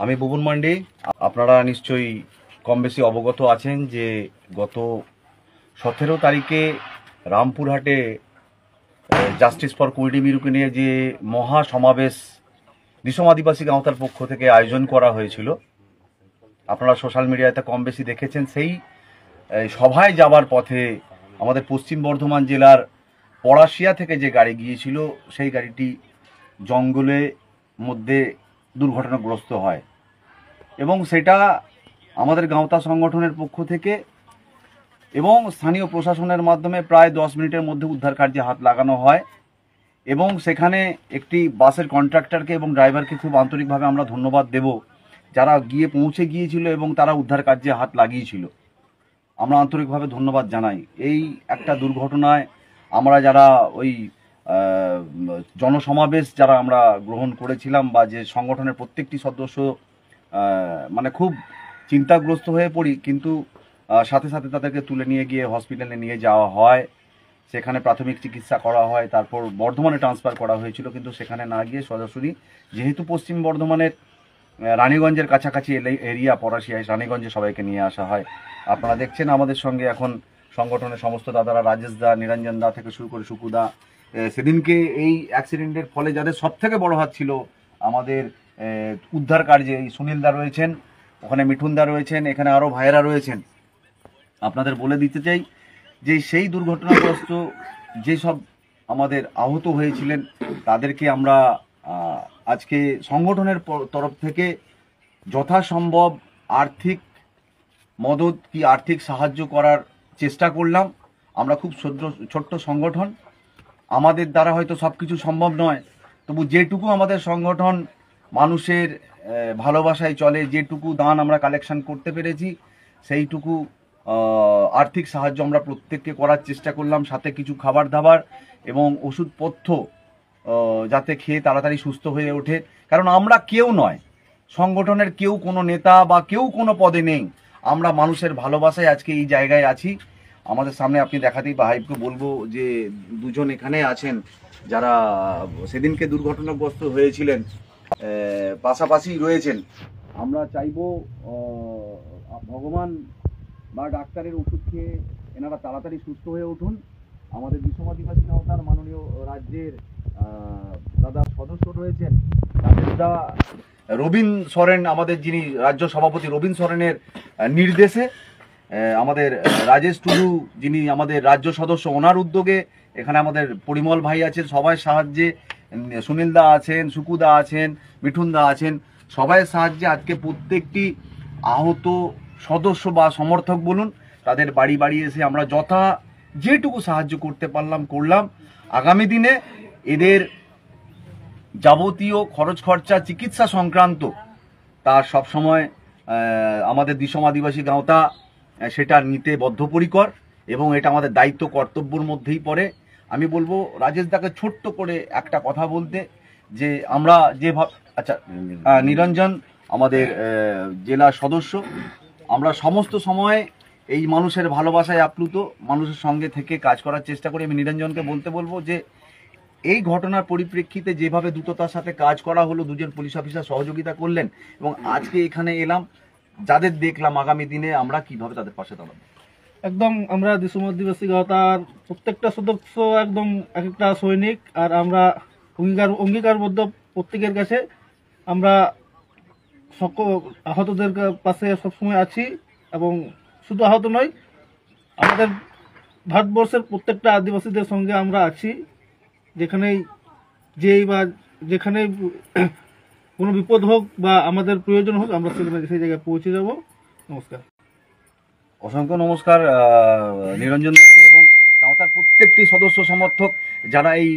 আমি বুবুন মান্ডি। আপনারা নিশ্চয়ই কম বেশি অবগত আছেন যে গত 17 তারিখে রামপুরহাটে জাস্টিস ফর কুইডি মিরুকে নিয়ে যে মহা সমাবেশ দিসম আদিবাসী গাঁওতার পক্ষ থেকে আয়োজন করা হয়েছিল, আপনারা সোশ্যাল মিডিয়াতে কম বেশি দেখেছেন। সেই সভায় যাবার পথে আমাদের পশ্চিম বর্ধমান জেলার পড়াশিয়া থেকে যে গাড়ি গিয়েছিল সেই গাড়িটি জঙ্গলের মধ্যে দুর্ঘটনাগ্রস্ত হয় এবং সেটা আমাদের গাঁওতা সংগঠনের পক্ষ থেকে এবং স্থানীয় প্রশাসনের মাধ্যমে প্রায় 10 মিনিটের মধ্যে উদ্ধার কার্যে হাত লাগানো হয় এবং সেখানে একটি বাসের কন্ট্রাক্টরকে এবং ড্রাইভারকে খুব আন্তরিকভাবে আমরা ধন্যবাদ দেব, যারা গিয়ে পৌঁছে গিয়েছিল এবং তারা উদ্ধার কার্যে হাত লাগিয়েছিল। আমরা আন্তরিকভাবে ধন্যবাদ জানাই। এই একটা দুর্ঘটনায় আমরা যারা ওই জনসমাবেশ যারা আমরা গ্রহণ করেছিলাম বা যে সংগঠনের প্রত্যেকটি সদস্য মানে খুব চিন্তাগ্রস্ত হয়ে পড়ি, কিন্তু সাথে সাথে তাদেরকে তুলে নিয়ে গিয়ে হসপিটালে নিয়ে যাওয়া হয়, সেখানে প্রাথমিক চিকিৎসা করা হয়, তারপর বর্ধমানে ট্রান্সফার করা হয়েছিল। কিন্তু সেখানে না গিয়ে সরাসরি, যেহেতু পশ্চিম বর্ধমানের রানীগঞ্জের কাছাকাছি এরিয়া পড়াশিয়ায়, রানীগঞ্জে সবাইকে নিয়ে আসা হয়। আপনারা দেখছেন আমাদের সঙ্গে এখন সংগঠনের সমস্ত দাদারা, রাজেশ দা, নিরঞ্জন দা থেকে শুরু করে সুকুদা। সেদিনকে এই অ্যাক্সিডেন্টের ফলে যাদের সব থেকে বড় হাত ছিল আমাদের উদ্ধার কার্যে, এই সুনীল দা রয়েছেন, ওখানে মিঠুন দা রয়েছেন, এখানে আরও ভাইয়েরা রয়েছেন। আপনাদের বলে দিতে চাই যে সেই দুর্ঘটনাগ্রস্ত যেসব আমাদের আহত হয়েছিলেন তাদেরকে আমরা আজকে সংগঠনের তরফ থেকে যথাসম্ভব আর্থিক মদত কি আর্থিক সাহায্য করার চেষ্টা করলাম। আমরা খুব ছোট্ট সংগঠন, আমাদের দ্বারা হয়তো সব কিছু সম্ভব নয়, তবু যেটুকু আমাদের সংগঠন মানুষের ভালোবাসায় চলে, যেটুকু দান আমরা কালেকশন করতে পেরেছি সেইটুকু আর্থিক সাহায্য আমরা প্রত্যেককে করার চেষ্টা করলাম, সাথে কিছু খাবার দাবার এবং ওষুধপত্র যাতে খেয়ে তাড়াতাড়ি সুস্থ হয়ে ওঠে। কারণ আমরা কেউ নয়, সংগঠনের কেউ কোনো নেতা বা কেউ কোনো পদে নেই, আমরা মানুষের ভালোবাসায় আজকে এই জায়গায় আছি। আমাদের সামনে আপনি দেখাতেই ভাইকে বলবো যে দুজন এখানে আছেন যারা সেদিনকে দুর্ঘটনাগ্রস্ত হয়েছিলেন, পাশাপাশি রয়েছেন। আমরা চাইবো ভগবান বা ডাক্তারের ওষুধ খেয়ে এনারা তাড়াতাড়ি সুস্থ হয়ে উঠুন। আমাদের দিসম আদিবাসী গাঁওতার মাননীয় রাজ্যের দাদা সদস্য রয়েছেন, দাদা রবীন সরেন, আমাদের যিনি রাজ্য সভাপতি রবীন সরেনের নির্দেশে আমাদের রাজেশ টুডু যিনি আমাদের রাজ্য সদস্য, ওনার উদ্যোগে এখানে আমাদের পরিমল ভাই আছেন, সবাই সাহায্যে, সুনীল দা আছেন, সুকুদা আছেন, মিঠুন দা আছেন, সবাই সাহায্যে আজকে প্রত্যেকটি আহত সদস্য বা সমর্থক বলুন তাদের বাড়ি বাড়ি এসে আমরা যেটুকু সাহায্য করতে পারলাম করলাম। আগামী দিনে এদের যাবতীয় খরচ খরচা চিকিৎসা সংক্রান্ত তার সবসময় আমাদের দিসম আদিবাসী গাঁওতা সেটা নিতে বদ্ধপরিকর এবং এটা আমাদের দায়িত্ব কর্তব্যের মধ্যেই পড়ে। আমি বলবো রাজেশ দাকে ছোট্ট করে একটা কথা বলতে, যে আমরা আচ্ছা নিরঞ্জন আমাদের জেলা সদস্য, আমরা সমস্ত সময় এই মানুষের ভালোবাসায় আপ্লুত, মানুষের সঙ্গে থেকে কাজ করার চেষ্টা করি। আমি নিরঞ্জনকে বলবো যে এই ঘটনার পরিপ্রেক্ষিতে যেভাবে দ্রুততার সাথে কাজ করা হলো, দুজন পুলিশ অফিসার সহযোগিতা করলেন এবং আজকে এখানে এলাম, যাদের দেখলাম আগামী দিনে আমরা কিভাবে তাদের পাশে দাঁড়াবো। একদম আমরা দিসম আদিবাসী গাঁওতার প্রত্যেকটা সদস্য একদম এক একটা সৈনিক, আর আমরা অঙ্গীকারবদ্ধ প্রত্যেকের কাছে আমরা আহতদের পাশে সবসময় আছি। এবং শুধু আহত নয়, আমাদের ভারতবর্ষের প্রত্যেকটা আদিবাসীদের সঙ্গে আমরা আছি, যেখানেই যেখানে কোনো বিপদ হোক বা আমাদের প্রয়োজন হোক আমরা সেই জায়গায় পৌঁছে যাব। নমস্কার, অসংখ্য নমস্কার নিরঞ্জন দাকে এবং গাঁওতার প্রত্যেকটি সদস্য সমর্থক যারা এই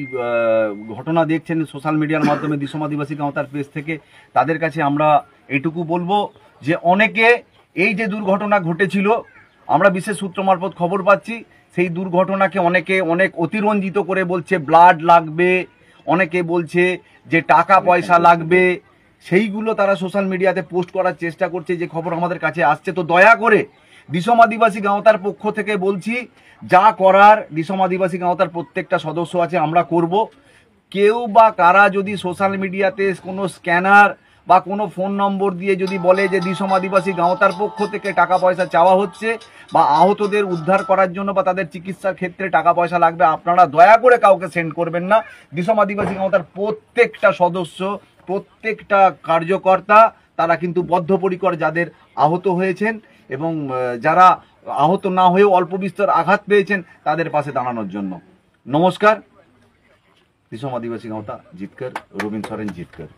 ঘটনা দেখছেন সোশ্যাল মিডিয়ার মাধ্যমে দিসম আদিবাসী গাঁওতার পেজ থেকে, তাদের কাছে আমরা এইটুকু বলবো যে অনেকে এই যে দুর্ঘটনা ঘটেছিল, আমরা বিশেষ সূত্র মারফত খবর পাচ্ছি, সেই দুর্ঘটনাকে অনেকে অনেক অতিরঞ্জিত করে বলছে ব্লাড লাগবে, অনেকে বলছে যে টাকা পয়সা লাগবে, সেইগুলো তারা সোশ্যাল মিডিয়াতে পোস্ট করার চেষ্টা করছে, যে খবর আমাদের কাছে আসছে। তো দয়া করে দিসম আদিবাসী গাঁওতার পক্ষ থেকে বলছি, যা করার দিসম আদিবাসী গাঁওতার প্রত্যেকটা সদস্য আছে আমরা করব। কেউ বা কারা যদি সোশ্যাল মিডিয়াতে কোনো স্ক্যানার বা কোনো ফোন নম্বর দিয়ে যদি বলে যে দিসম আদিবাসী গাঁওতার পক্ষ থেকে টাকা পয়সা চাওয়া হচ্ছে বা আহতদের উদ্ধার করার জন্য বা তাদের চিকিৎসার ক্ষেত্রে টাকা পয়সা লাগবে, আপনারা দয়া করে কাউকে সেন্ড করবেন না। দিসম আদিবাসী গাঁওতার প্রত্যেকটা সদস্য, প্রত্যেকটা কার্যকর্তা তারা কিন্তু বদ্ধপরিকর যাদের আহত হয়েছেন এবং যারা আহত না হয়েও অল্প বিস্তর আঘাত পেয়েছেন তাদের পাশে দাঁড়ানোর জন্য। নমস্কার। দিসম আদিবাসী গাঁওতা জিতকর, রবীন্দ্র সরেন জিতকর।